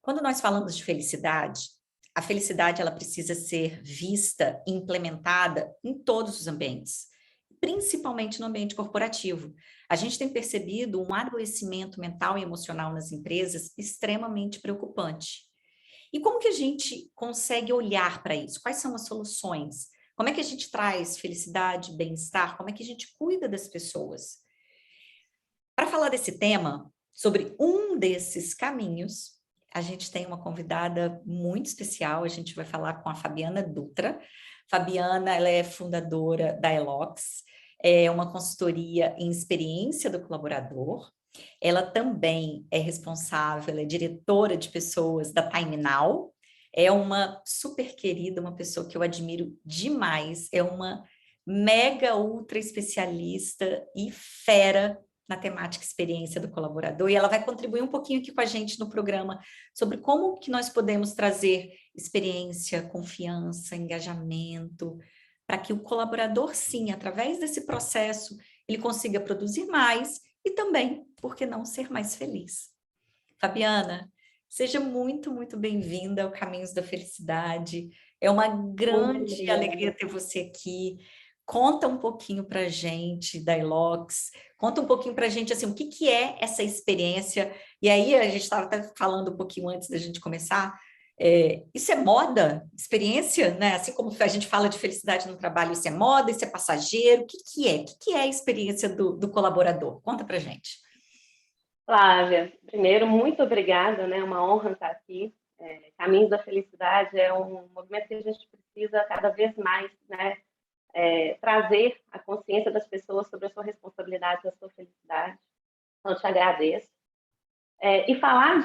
Quando nós falamos de felicidade, a felicidade ela precisa ser vista e implementada em todos os ambientes, principalmente no ambiente corporativo. A gente tem percebido um adoecimento mental e emocional nas empresas extremamente preocupante. E como que a gente consegue olhar para isso? Quais são as soluções? Como é que a gente traz felicidade, bem-estar? Como é que a gente cuida das pessoas? Para falar desse tema, sobre um desses caminhos, a gente tem uma convidada muito especial, a gente vai falar com a Fabiana Dutra. Fabiana, ela é fundadora da Elox, é uma consultoria em experiência do colaborador. Ela também é responsável, ela é diretora de pessoas da Time Now, é uma super querida, uma pessoa que eu admiro demais, é uma mega ultra especialista e fera na temática experiência do colaborador, e ela vai contribuir um pouquinho aqui com a gente no programa sobre como que nós podemos trazer experiência, confiança, engajamento, para que o colaborador, sim, através desse processo, ele consiga produzir mais e também, por que não, ser mais feliz. Fabiana, seja muito, muito bem-vinda ao Caminhos da Felicidade. É uma Muito grande alegria obrigada. ter você aqui. Conta um pouquinho para a gente da Elox, conta um pouquinho para a gente assim, o que que é essa experiência. E aí, a gente estava até falando um pouquinho antes da gente começar. Isso é moda, experiência, né? Assim como a gente fala de felicidade no trabalho, isso é moda, isso é passageiro. O que que é? O que que é a experiência do colaborador? Conta para a gente. Flávia, primeiro, muito obrigada, né? É uma honra estar aqui. Caminhos da Felicidade é um movimento que a gente precisa cada vez mais, né? Trazer a consciência das pessoas sobre a sua responsabilidade, a sua felicidade. Então, eu te agradeço. E falar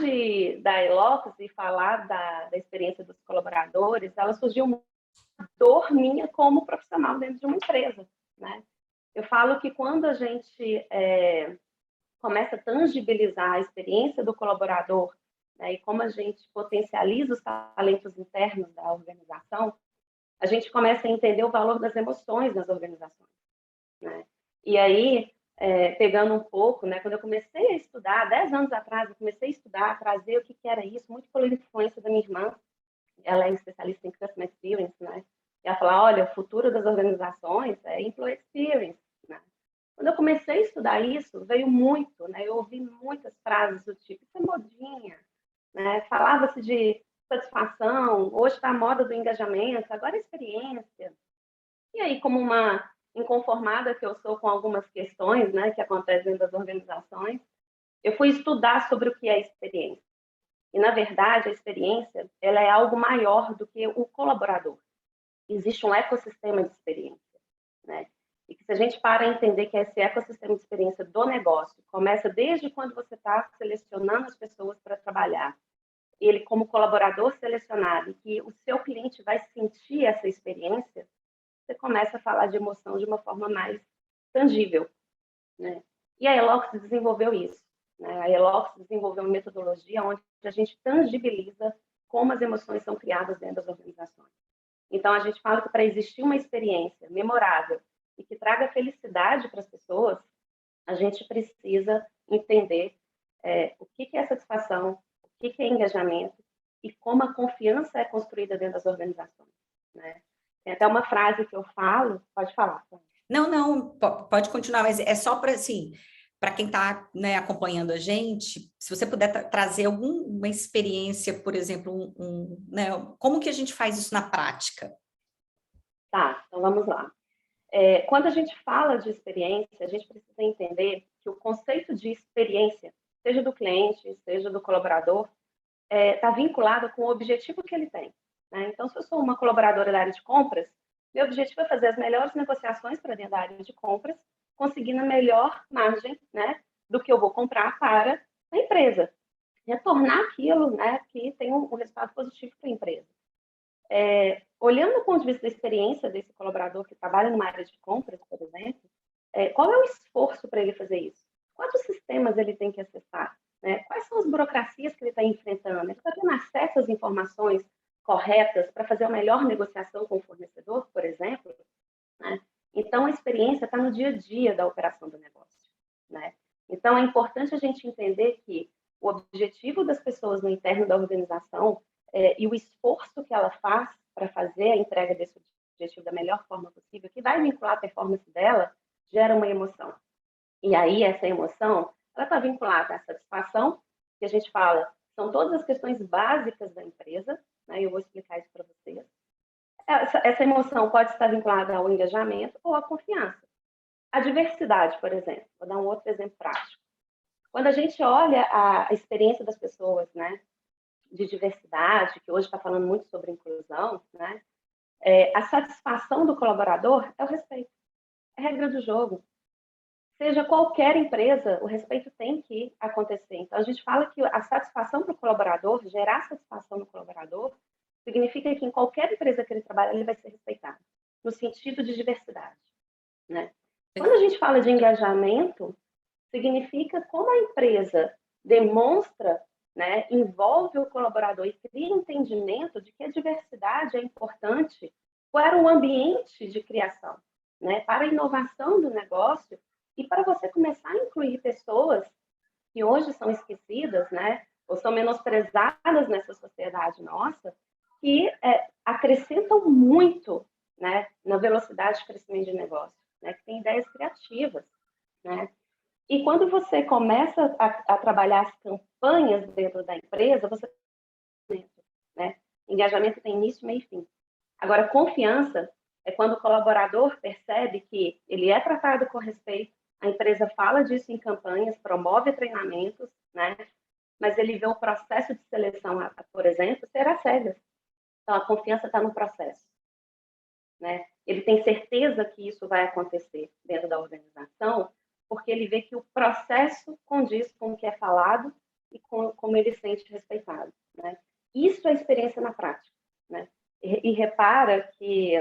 da Elox e falar da experiência dos colaboradores, ela surgiu uma dor minha como profissional dentro de uma empresa, né? Eu falo que quando a gente começa a tangibilizar a experiência do colaborador, né, e como a gente potencializa os talentos internos da organização, a gente começa a entender o valor das emoções nas organizações, né? E aí, pegando um pouco, né, quando eu comecei a estudar, 10 anos atrás, eu comecei a estudar, a trazer o que era isso, muito pela influência da minha irmã, ela é especialista em Customer Experience, né? E ela fala, olha, o futuro das organizações é Employee Experience, né? Quando eu comecei a estudar isso, veio muito, né? Eu ouvi muitas frases do tipo, isso é modinha, né? Falava-se de satisfação, hoje está a moda do engajamento, agora é experiência. E aí, como uma inconformada que eu sou com algumas questões, né, que acontecem dentro das organizações, eu fui estudar sobre o que é experiência. E, na verdade, a experiência ela é algo maior do que o colaborador. Existe um ecossistema de experiência, né? E que se a gente para entender que esse ecossistema de experiência do negócio começa desde quando você está selecionando as pessoas para trabalhar, ele como colaborador selecionado, e que o seu cliente vai sentir essa experiência, você começa a falar de emoção de uma forma mais tangível, né? E a Elox desenvolveu isso, né? A Elox desenvolveu uma metodologia onde a gente tangibiliza como as emoções são criadas dentro das organizações. Então, a gente fala que para existir uma experiência memorável e que traga felicidade para as pessoas, a gente precisa entender o que é satisfação, o que é engajamento e como a confiança é construída dentro das organizações, né? Tem até uma frase que eu falo, pode falar. Não, não, pode continuar, mas é só para assim, para quem está, né, acompanhando a gente, se você puder trazer alguma experiência, por exemplo, né, como que a gente faz isso na prática? Tá, então vamos lá. Quando a gente fala de experiência, a gente precisa entender que o conceito de experiência, seja do cliente, seja do colaborador, está vinculado com o objetivo que ele tem, né? Então, se eu sou uma colaboradora da área de compras, meu objetivo é fazer as melhores negociações para dentro da área de compras, conseguindo a melhor margem, né, do que eu vou comprar para a empresa. Retornar aquilo, né, que tem um resultado positivo para a empresa. Olhando do ponto de vista da experiência desse colaborador que trabalha numa área de compras, por exemplo, qual é o esforço para ele fazer isso? Quantos sistemas ele tem que acessar? Né? Quais são as burocracias que ele está enfrentando? Ele está tendo acesso às informações corretas para fazer a melhor negociação com o fornecedor, por exemplo? Né? Então, a experiência está no dia a dia da operação do negócio, né? Então, é importante a gente entender que o objetivo das pessoas no interno da organização e o esforço que ela faz para fazer a entrega desse objetivo da melhor forma possível, que vai vincular a performance dela, gera uma emoção. E aí, essa emoção, ela está vinculada à satisfação, que a gente fala, são todas as questões básicas da empresa, né? Eu vou explicar isso para vocês. Essa emoção pode estar vinculada ao engajamento ou à confiança. A diversidade, por exemplo, vou dar um outro exemplo prático. Quando a gente olha a experiência das pessoas, né, de diversidade, que hoje está falando muito sobre inclusão, né, a satisfação do colaborador é o respeito, é a regra do jogo. Seja qualquer empresa, o respeito tem que acontecer. Então, a gente fala que a satisfação para o colaborador, gerar satisfação no colaborador, significa que em qualquer empresa que ele trabalha, ele vai ser respeitado, no sentido de diversidade, né? Quando a gente fala de engajamento, significa como a empresa demonstra, né, envolve o colaborador e cria entendimento de que a diversidade é importante para o ambiente de criação, né, para a inovação do negócio e para você começar a incluir pessoas que hoje são esquecidas, né, ou são menosprezadas nessa sociedade nossa, que acrescentam muito, né, na velocidade de crescimento de negócio, né, que tem ideias criativas, né. E quando você começa a trabalhar as campanhas dentro da empresa, você, né, engajamento tem início, meio e fim. Agora, confiança é quando o colaborador percebe que ele é tratado com respeito, a empresa fala disso em campanhas, promove treinamentos, né? Mas ele vê o processo de seleção, por exemplo, ser às cegas. Então, a confiança está no processo, né? Ele tem certeza que isso vai acontecer dentro da organização, porque ele vê que o processo condiz com o que é falado e com como ele se sente respeitado, né? Isso é experiência na prática, né? E repara que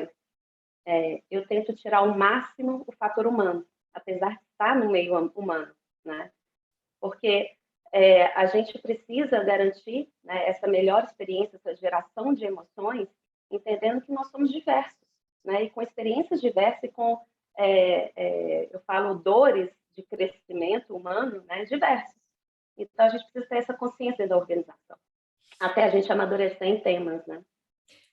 eu tento tirar ao máximo o fator humano, apesar de estar no meio humano, né? Porque a gente precisa garantir, né, essa melhor experiência, essa geração de emoções, entendendo que nós somos diversos, né? E com experiências diversas e com, eu falo, dores de crescimento humano, né, diversos. Então, a gente precisa ter essa consciência da organização, até a gente amadurecer em temas, né?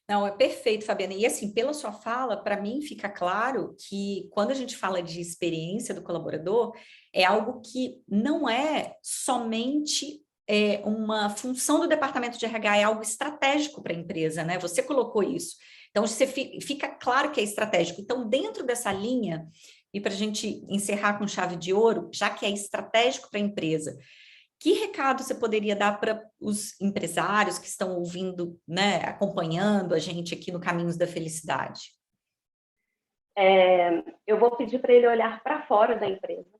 Não, é perfeito, Fabiana. E assim, pela sua fala, para mim fica claro que quando a gente fala de experiência do colaborador, é algo que não é somente uma função do departamento de RH, é algo estratégico para a empresa, né? Você colocou isso. Então, fica claro que é estratégico. Então, dentro dessa linha, e para a gente encerrar com chave de ouro, já que é estratégico para a empresa, que recado você poderia dar para os empresários que estão ouvindo, né, acompanhando a gente aqui no Caminhos da Felicidade? Eu vou pedir para ele olhar para fora da empresa,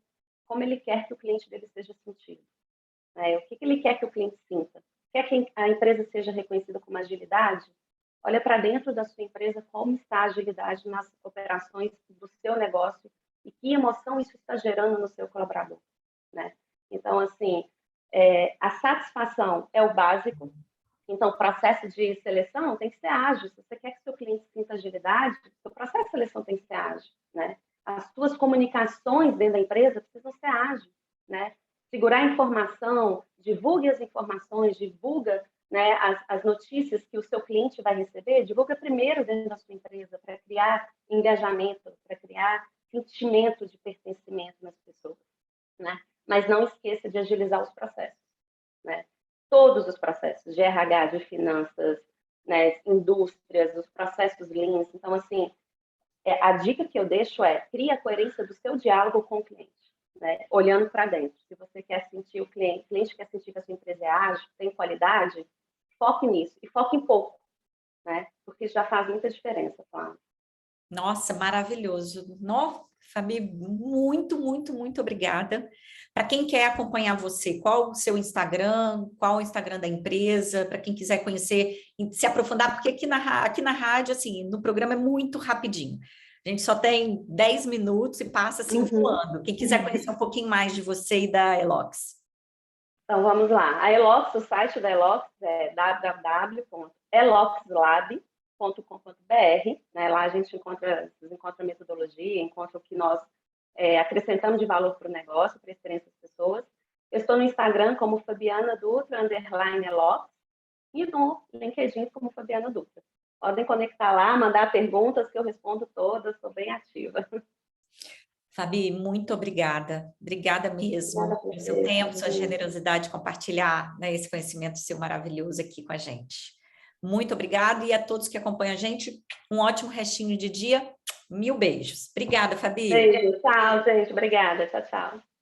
como ele quer que o cliente dele seja sentido, né? O que ele quer que o cliente sinta? Quer que a empresa seja reconhecida como agilidade? Olha para dentro da sua empresa como está a agilidade nas operações do seu negócio e que emoção isso está gerando no seu colaborador, né? Então, assim, a satisfação é o básico. Então, o processo de seleção tem que ser ágil. Se você quer que seu cliente sinta agilidade, o processo de seleção tem que ser ágil, né? As suas comunicações dentro da empresa precisam ser ágeis, né? Segurar a informação, divulgue as informações, divulga, né, as notícias que o seu cliente vai receber, divulga primeiro dentro da sua empresa para criar engajamento, para criar sentimento de pertencimento nas pessoas, né? Mas não esqueça de agilizar os processos, né? Todos os processos de RH, de finanças, né, indústrias, os processos Lean. Então, assim, a dica que eu deixo é crie a coerência do seu diálogo com o cliente, né, olhando para dentro. Se você quer sentir o cliente quer sentir que a sua empresa é ágil, tem qualidade, foque nisso e foque em pouco, né, porque já faz muita diferença, claro. Nossa, maravilhoso. Nossa, Fabi, muito, muito, muito obrigada. Para quem quer acompanhar você, qual o seu Instagram, qual o Instagram da empresa, para quem quiser conhecer e se aprofundar, porque aqui na rádio, assim, no programa é muito rapidinho. A gente só tem 10 minutos e passa assim voando. Quem quiser conhecer um pouquinho mais de você e da Elox. Então, vamos lá. A Elox, o site da Elox é www.eloxlab.com.br, né? Lá a gente encontra metodologia, encontra o que nós acrescentamos de valor para o negócio, para a experiência das pessoas. Eu estou no Instagram como Fabiana Dutra, _Elof, e no LinkedIn como Fabiana Dutra. Podem conectar lá, mandar perguntas que eu respondo todas, sou bem ativa. Fabi, muito obrigada. Obrigada mesmo Obrigada por pelo seu você, tempo, sua Fabi. generosidade de compartilhar, né, esse conhecimento seu maravilhoso aqui com a gente. Muito obrigada e a todos que acompanham a gente, um ótimo restinho de dia. Mil beijos. Obrigada, Fabi. Beijo, tchau, gente. Obrigada. Tchau, tchau.